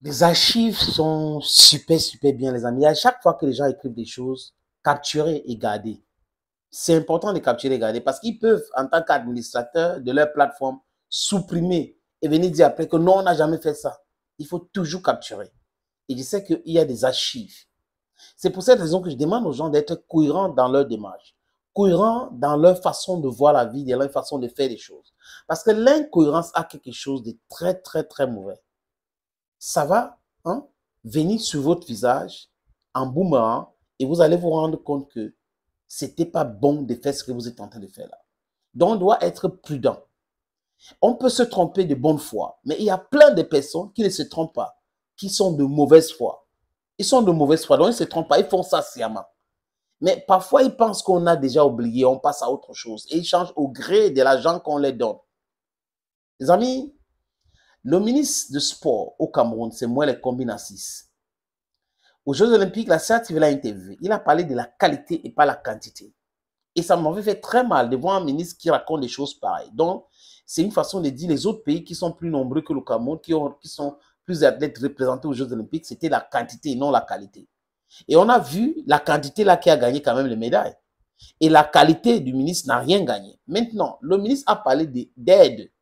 Les archives sont super, super bien, les amis. À chaque fois que les gens écrivent des choses, capturer et garder. C'est important de capturer et garder parce qu'ils peuvent, en tant qu'administrateur de leur plateforme, supprimer et venir dire après que non, on n'a jamais fait ça. Il faut toujours capturer. Et je sais qu'il y a des archives. C'est pour cette raison que je demande aux gens d'être cohérents dans leur démarche, cohérents dans leur façon de voir la vie, dans leur façon de faire les choses. Parce que l'incohérence a quelque chose de très, très, très mauvais. Ça va venir sur votre visage en boomerang et vous allez vous rendre compte que c'était pas bon de faire ce que vous êtes en train de faire là. Donc, on doit être prudent. On peut se tromper de bonne foi, mais il y a plein de personnes qui ne se trompent pas, qui sont de mauvaise foi. Ils sont de mauvaise foi, donc ils ne se trompent pas, ils font ça sciemment. Mais parfois, ils pensent qu'on a déjà oublié, on passe à autre chose et ils changent au gré de l'argent qu'on leur donne. Les amis, le ministre de sport au Cameroun, c'est Moelle Kombinassis. Aux Jeux Olympiques, la CATV l'a interviewé. Il a parlé de la qualité et pas la quantité. Et ça m'avait fait très mal de voir un ministre qui raconte des choses pareilles. Donc, c'est une façon de dire les autres pays qui sont plus nombreux que le Cameroun, qui sont plus athlètes représentés aux Jeux Olympiques, c'était la quantité et non la qualité. Et on a vu la quantité là qui a gagné quand même les médailles. Et la qualité du ministre n'a rien gagné. Maintenant, le ministre a parlé d'aide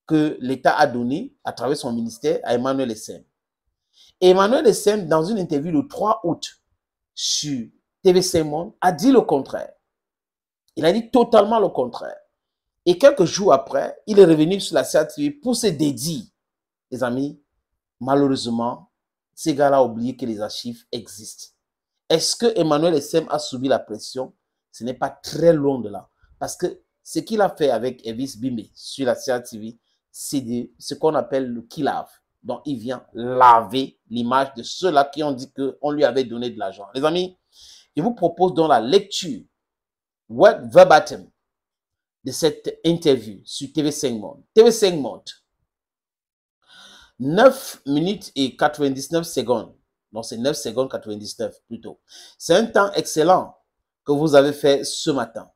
que l'État a donnée à travers son ministère à Emmanuel Essène. Emmanuel Essène, dans une interview le 3 août sur TV5 Monde, a dit le contraire. Il a dit totalement le contraire. Et quelques jours après, il est revenu sur la CATV pour se dédier. Les amis, malheureusement, ces gars-là ont oublié que les archives existent. Est-ce que Emmanuel Essène a subi la pression? Ce n'est pas très loin de là. Parce que ce qu'il a fait avec Elvis Bimbe sur la CATV, c'est ce qu'on appelle le kill-lave. Donc, il vient laver l'image de ceux-là qui ont dit qu'on lui avait donné de l'argent. Les amis, je vous propose donc la lecture verbatim de cette interview sur TV5 Monde. TV5 Monde, 9 minutes et 99 secondes. Donc, c'est 9 secondes 99 plutôt. C'est un temps excellent que vous avez fait ce matin.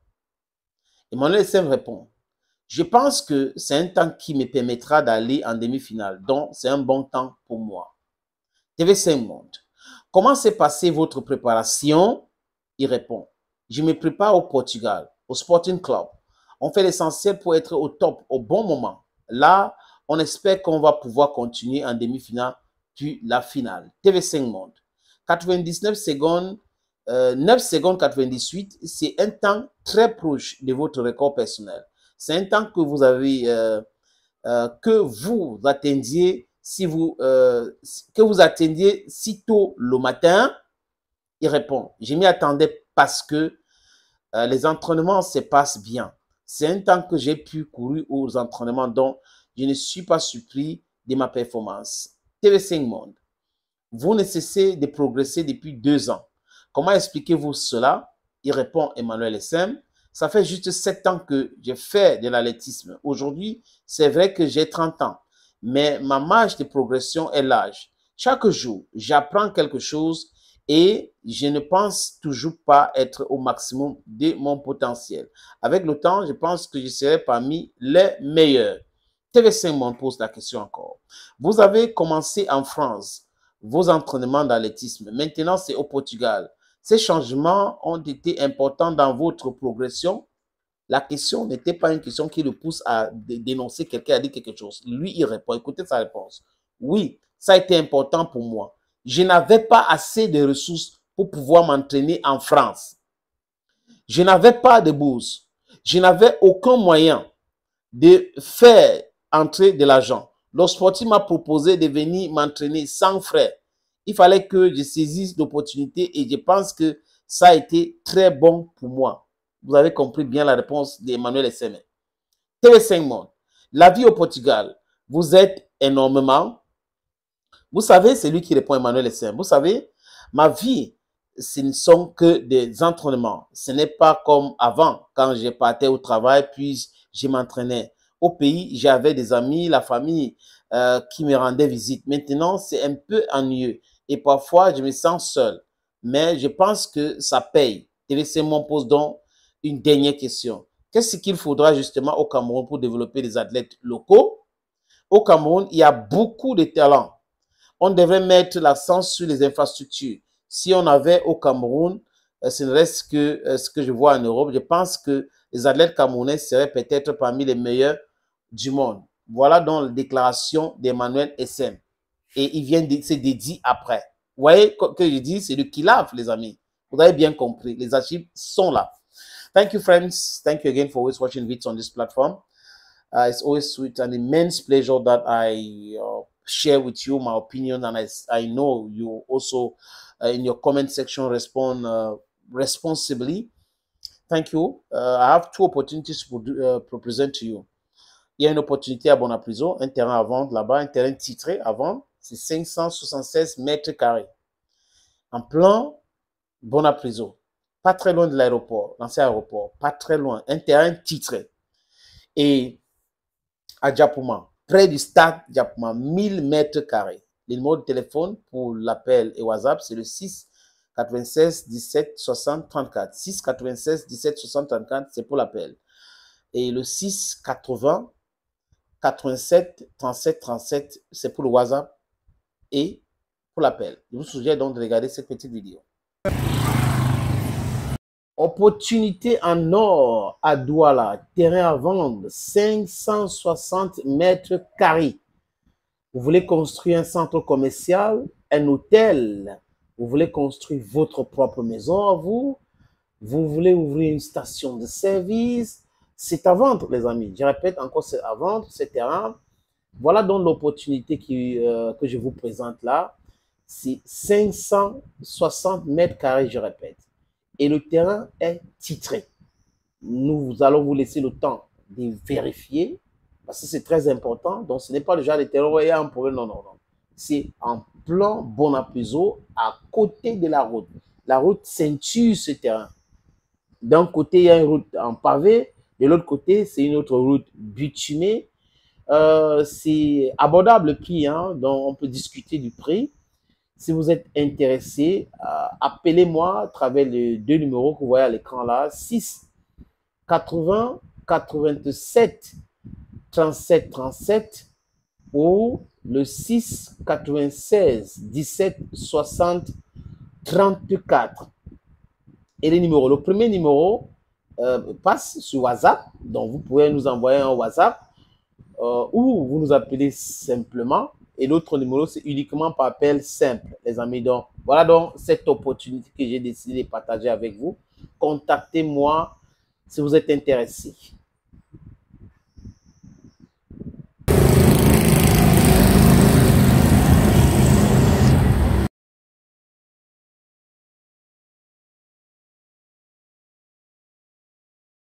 Emmanuel Essène répond, je pense que c'est un temps qui me permettra d'aller en demi-finale. Donc, c'est un bon temps pour moi. TV5 Monde, comment s'est passée votre préparation? Il répond, je me prépare au Portugal, au Sporting Club. On fait l'essentiel pour être au top, au bon moment. Là, on espère qu'on va pouvoir continuer en demi-finale, puis la finale. TV5 Monde, 99 secondes, 9 secondes 98, c'est un temps très proche de votre record personnel. C'est un temps que vous avez, que vous attendiez si si tôt le matin. Il répond, je m'y attendais parce que les entraînements se passent bien. C'est un temps que j'ai pu courir aux entraînements, donc je ne suis pas surpris de ma performance. TV5 Monde, vous ne cessez de progresser depuis 2 ans. Comment expliquez-vous cela? Il répond, Emmanuel Essène, ça fait juste 7 ans que j'ai fait de l'athlétisme. Aujourd'hui, c'est vrai que j'ai 30 ans, mais ma marge de progression est large. Chaque jour, j'apprends quelque chose et je ne pense toujours pas être au maximum de mon potentiel. Avec le temps, je pense que je serai parmi les meilleurs. TV5 Monde pose la question encore. Vous avez commencé en France vos entraînements d'athlétisme. Maintenant, c'est au Portugal. Ces changements ont été importants dans votre progression. La question n'était pas une question qui le pousse à dénoncer quelqu'un, à dire quelque chose. Lui, il répond. Écoutez sa réponse. Oui, ça a été important pour moi. Je n'avais pas assez de ressources pour pouvoir m'entraîner en France. Je n'avais pas de bourse. Je n'avais aucun moyen de faire entrer de l'argent. Le sportif m'a proposé de venir m'entraîner sans frais. Il fallait que je saisisse l'opportunité et je pense que ça a été très bon pour moi. Vous avez compris bien la réponse d'Emmanuel Essène. TV5 Monde, la vie au Portugal, vous êtes énormément. Vous savez, c'est lui qui répond, Emmanuel Essène. Vous savez, ma vie, ce ne sont que des entraînements. Ce n'est pas comme avant, quand je partais au travail, puis je m'entraînais. Au pays, j'avais des amis, la famille qui me rendaient visite. Maintenant, c'est un peu ennuyeux. Et parfois, je me sens seul. Mais je pense que ça paye. TVC m'en pose donc une dernière question. Qu'est-ce qu'il faudra justement au Cameroun pour développer des athlètes locaux? Au Cameroun, il y a beaucoup de talents. On devrait mettre l'accent sur les infrastructures. Si on avait au Cameroun, ce ne reste que ce que je vois en Europe, je pense que les athlètes camerounais seraient peut-être parmi les meilleurs du monde. Voilà donc la déclaration d'Emmanuel SM. Et il vient de se dédier après. Vous voyez que je dis, c'est le kilaf, les amis. Vous avez bien compris. Les archives sont là. Thank you, friends. Thank you again for always watching videos on this platform. It's always sweet and immense pleasure that I share with you my opinion, and I know you also in your comment section respond responsibly. Thank you. I have two opportunities to present to you. Il y a une opportunité à Bonapriso, un terrain à vendre là-bas, un terrain titré à vendre, c'est 576 mètres carrés. En plein Bonapriso, pas très loin de l'aéroport, l'ancien aéroport, pas très loin, un terrain titré. Et à Diapouma, près du stade Diapouma, 1000 mètres carrés. Le numéro de téléphone pour l'appel et WhatsApp, c'est le 6 96 17 60 34. 6 96 17 60 34, c'est pour l'appel. Et le 6 80 87 37 37, c'est pour le WhatsApp et pour l'appel. Je vous suggère donc de regarder cette petite vidéo. Opportunité en or à Douala, terrain à vendre, 560 mètres carrés. Vous voulez construire un centre commercial, un hôtel, vous voulez construire votre propre maison à vous, vous voulez ouvrir une station de service, c'est à vendre, les amis. Je répète encore, c'est à vendre, ce terrain. Voilà donc l'opportunité que je vous présente là. C'est 560 mètres carrés, je répète. Et le terrain est titré. Nous allons vous laisser le temps de vérifier, parce que c'est très important. Donc, ce n'est pas le genre de terrain où il y a un problème. Non, non, non. C'est en plein Bonapriso, à côté de la route. La route ceinture ce terrain. D'un côté, il y a une route en pavé. De l'autre côté, c'est une autre route bitumée. C'est abordable le prix, hein, donc on peut discuter du prix. Si vous êtes intéressé, appelez-moi à travers les deux numéros que vous voyez à l'écran là, 6 80 87 37 37 ou le 6 96 17 60 34. Et les numéros, le premier numéro passe sur WhatsApp, donc vous pouvez nous envoyer un WhatsApp ou vous nous appelez simplement. Et l'autre numéro, c'est uniquement par appel simple, les amis. Donc, voilà donc cette opportunité que j'ai décidé de partager avec vous. Contactez-moi si vous êtes intéressé.